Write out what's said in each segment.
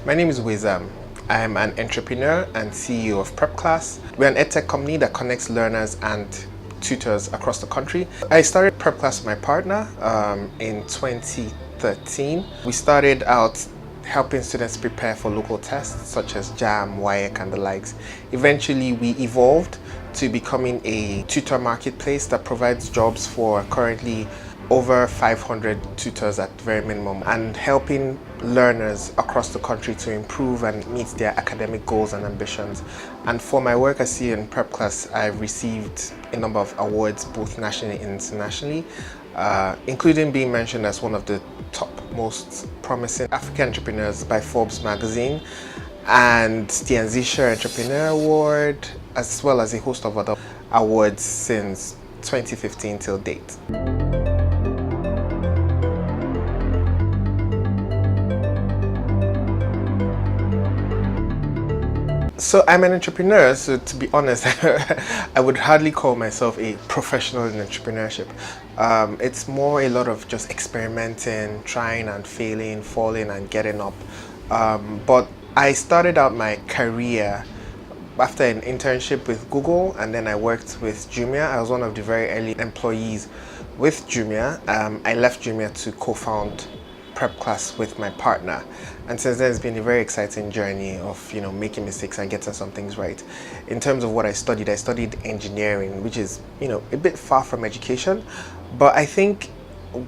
My name is Wezam. I'm an entrepreneur and CEO of Prepclass. We're an edtech company that connects learners and tutors across the country. I started Prepclass with my partner in 2013. We started out helping students prepare for local tests such as JAM, WAEC and the likes. Eventually we evolved to becoming a tutor marketplace that provides jobs for currently over 500 tutors at very minimum, and helping learners across the country to improve and meet their academic goals and ambitions. And for my work as CEO in Prepclass, I've received a number of awards both nationally and internationally, including being mentioned as one of the top most promising African entrepreneurs by Forbes magazine, and the Nigerian Entrepreneur Award, as well as a host of other awards since 2015 till date. So I'm an entrepreneur, so to be honest, I would hardly call myself a professional in entrepreneurship. It's more a lot of just experimenting, trying and failing, falling and getting up. But I started out my career after an internship with Google, and then I worked with Jumia. I was one of the very early employees with Jumia. I left Jumia to co-found Prepclass with my partner, and since then it's been a very exciting journey of making mistakes and getting some things right. In terms of what I studied engineering, which is a bit far from education, but I think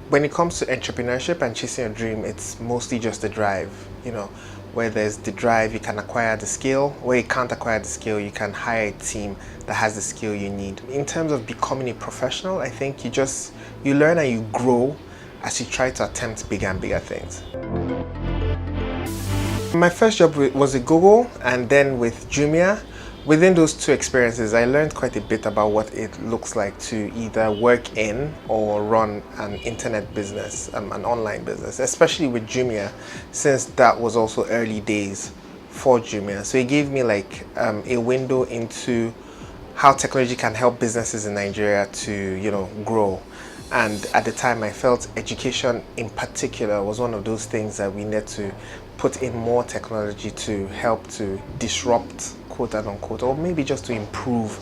when it comes to entrepreneurship and chasing your dream, it's mostly just the drive. Where there's the drive, you can acquire the skill. Where you can't acquire the skill, you can hire a team that has the skill you need. In terms of becoming a professional, I think you learn and you grow as you try to attempt bigger and bigger things. My first job was at Google and then with Jumia. Within those two experiences, I learned quite a bit about what it looks like to either work in or run an internet business, an online business, especially with Jumia, since that was also early days for Jumia. So it gave me like a window into how technology can help businesses in Nigeria to grow. And at the time, I felt education in particular was one of those things that we need to put in more technology to help to disrupt, quote and unquote, or maybe just to improve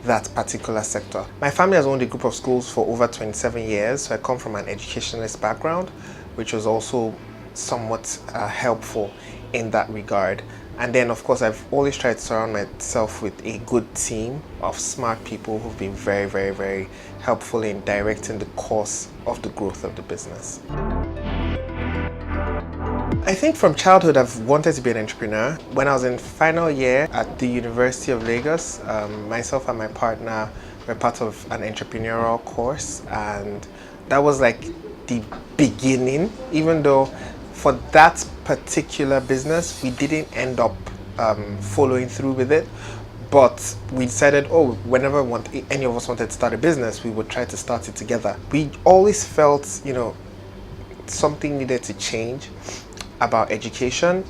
that particular sector. My family has owned a group of schools for over 27 years, so I come from an educationalist background, which was also somewhat helpful in that regard. And then, of course, I've always tried to surround myself with a good team of smart people who've been very, very, very helpful in directing the course of the growth of the business. I think from childhood, I've wanted to be an entrepreneur. When I was in final year at the University of Lagos, myself and my partner were part of an entrepreneurial course, and that was like the beginning, even though for that particular business, we didn't end up following through with it, but we decided, whenever any of us wanted to start a business, we would try to start it together. We always felt, something needed to change about education.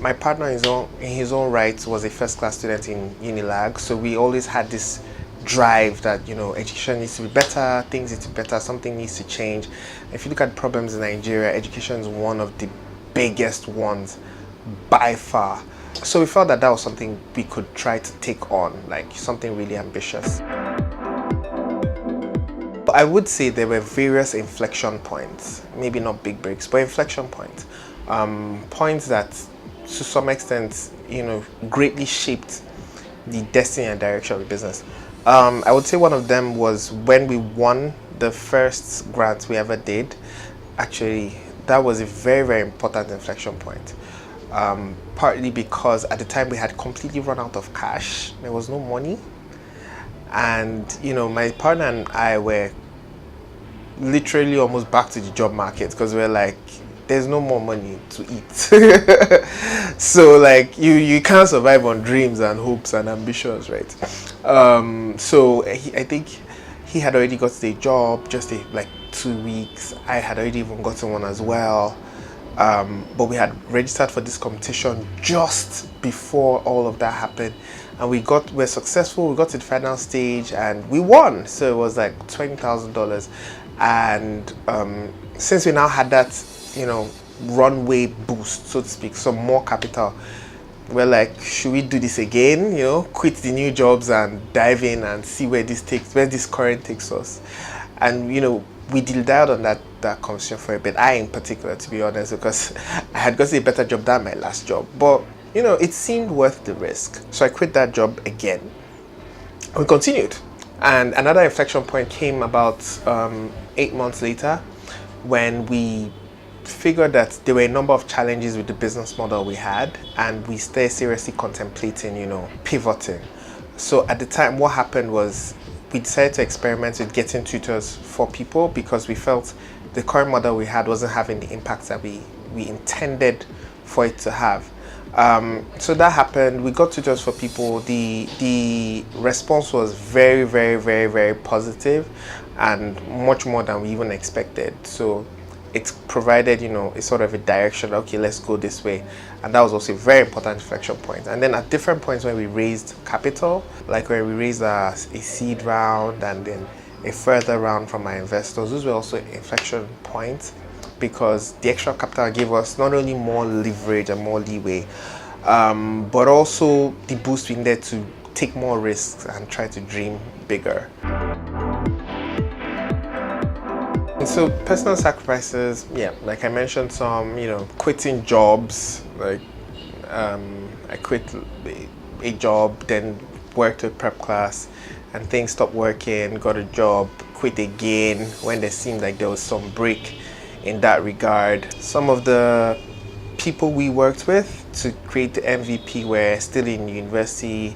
My partner in his own right was a first-class student in Unilag, so we always had this drive that education needs to be better, things need to be better, something needs to change. If you look at problems in Nigeria, education is one of the biggest ones by far. So we felt that was something we could try to take on, like something really ambitious. But I would say there were various inflection points, maybe not big breaks, but inflection points. Points that to some extent greatly shaped the destiny and direction of the business. I would say one of them was when we won the first grant we ever did. Actually, that was a very, very important inflection point. Partly because at the time we had completely run out of cash. There was no money. And, my partner and I were literally almost back to the job market because we're like, there's no more money to eat. So like you can't survive on dreams and hopes and ambitions, right? So I think he had already got a job just like 2 weeks. I had already even gotten one as well. But we had registered for this competition just before all of that happened, and we're successful. We got to the final stage and we won. So it was like $20,000, and since we now had that runway boost, so to speak, some more capital. We're like, should we do this again? Quit the new jobs and dive in and see where this current takes us. And we dealt on that conversation for a bit. I, in particular, to be honest, because I had gotten a better job than my last job. But it seemed worth the risk. So I quit that job again. We continued, and another inflection point came about 8 months later, when we figured that there were a number of challenges with the business model we had, and we started seriously contemplating, pivoting. So at the time, what happened was we decided to experiment with getting tutors for people, because we felt the current model we had wasn't having the impact that we intended for it to have. So that happened. We got tutors for people. The response was very, very, very, very positive, and much more than we even expected. So it provided, a sort of a direction. Okay, let's go this way. And that was also a very important inflection point. And then at different points when we raised capital, like when we raised a seed round and then a further round from our investors, those were also inflection points, because the extra capital gave us not only more leverage and more leeway, but also the boost we needed to take more risks and try to dream bigger. And so personal sacrifices, yeah, like I mentioned, some, quitting jobs, like I quit a job, then worked with Prepclass, and things stopped working, got a job, quit again when there seemed like there was some break in that regard. Some of the people we worked with to create the MVP were still in university,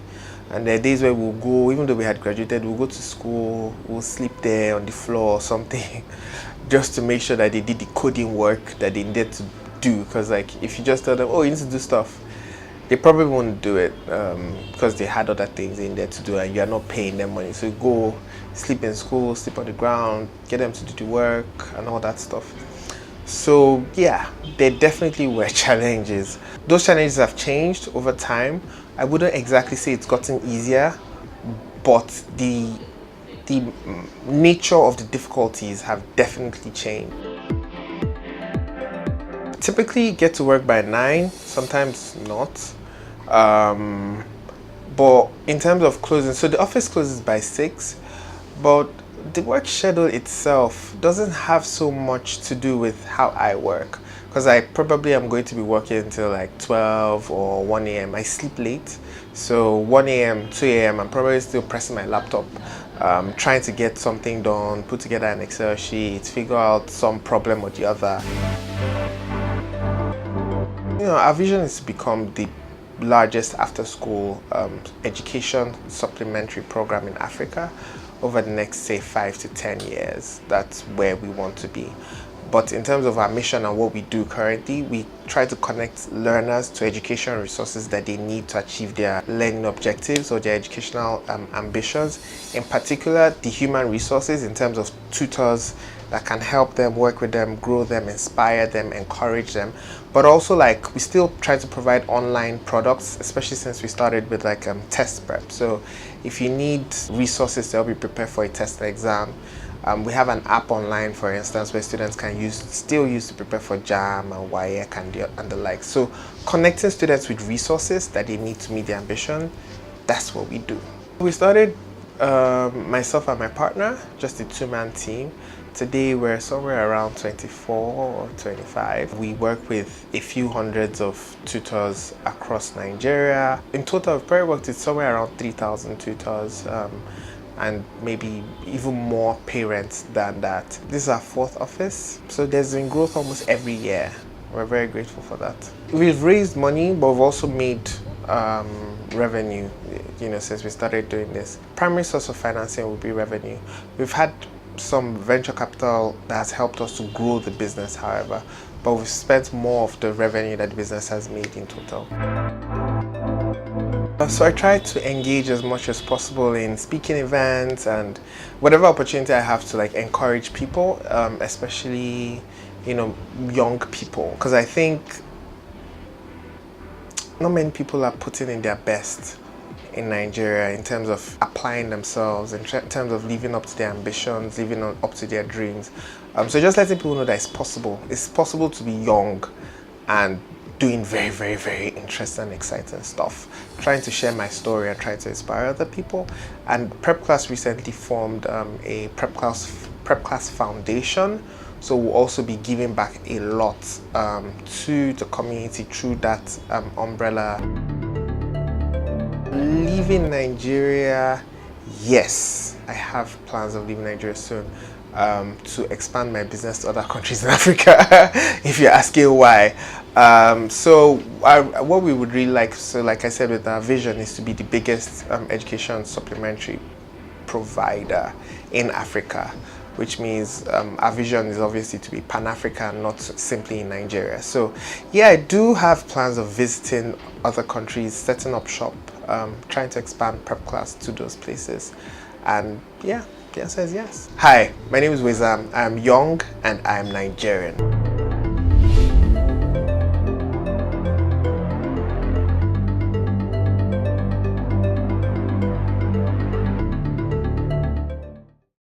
and there are days where we'll go, even though we had graduated, we'll go to school, we'll sleep there on the floor or something, just to make sure that they did the coding work that they needed to do. Because like, if you just tell them, oh, you need to do stuff, they probably won't do it, because they had other things in there to do and you're not paying them money. So you go sleep in school, sleep on the ground, get them to do the work and all that stuff. So yeah, there definitely were challenges. Those challenges have changed over time. I wouldn't exactly say it's gotten easier, but the nature of the difficulties have definitely changed. Typically get to work by 9, sometimes not. But in terms of closing, so the office closes by 6, but the work schedule itself doesn't have so much to do with how I work, because I probably am going to be working until like 12 or 1 a.m. I sleep late, so 1 a.m., 2 a.m. I'm probably still pressing my laptop, trying to get something done, put together an Excel sheet, figure out some problem or the other. Our vision is to become the largest after-school education supplementary program in Africa over the next, say, 5 to 10 years. That's where we want to be. But in terms of our mission and what we do currently, we try to connect learners to education resources that they need to achieve their learning objectives or their educational ambitions. In particular, the human resources in terms of tutors that can help them, work with them, grow them, inspire them, encourage them. But also, like, we still try to provide online products, especially since we started with like test prep. So if you need resources to help you prepare for a test exam, we have an app online, for instance, where students can still use to prepare for JAM and WAEC and the like. So connecting students with resources that they need to meet their ambition, that's what we do. We started myself and my partner, just a 2-man team. Today we're somewhere around 24 or 25. We work with a few hundreds of tutors across Nigeria. In total, we've probably worked with somewhere around 3,000 tutors. And maybe even more parents than that. This is our 4th office, so there's been growth almost every year. We're very grateful for that. We've raised money, but we've also made revenue, since we started doing this. Primary source of financing will be revenue. We've had some venture capital that has helped us to grow the business, however, but we've spent more of the revenue that the business has made in total. So I try to engage as much as possible in speaking events and whatever opportunity I have to like encourage people, especially young people, because I think not many people are putting in their best in Nigeria in terms of applying themselves, in terms of living up to their ambitions, living up to their dreams. So just letting people know that it's possible. It's possible to be young and doing very, very, very interesting, exciting stuff. Trying to share my story and trying to inspire other people. And Prepclass recently formed a Prepclass Foundation. So we'll also be giving back a lot to the community through that umbrella. Leaving Nigeria, yes, I have plans of leaving Nigeria soon to expand my business to other countries in Africa, if you're asking why. What we would really like, so like I said, with our vision is to be the biggest education supplementary provider in Africa, which means our vision is obviously to be Pan-African, not simply in Nigeria. So yeah, I do have plans of visiting other countries, setting up shop, trying to expand Prepclass to those places. And yeah, the answer is yes. Hi, my name is Wezam. I'm young and I'm Nigerian.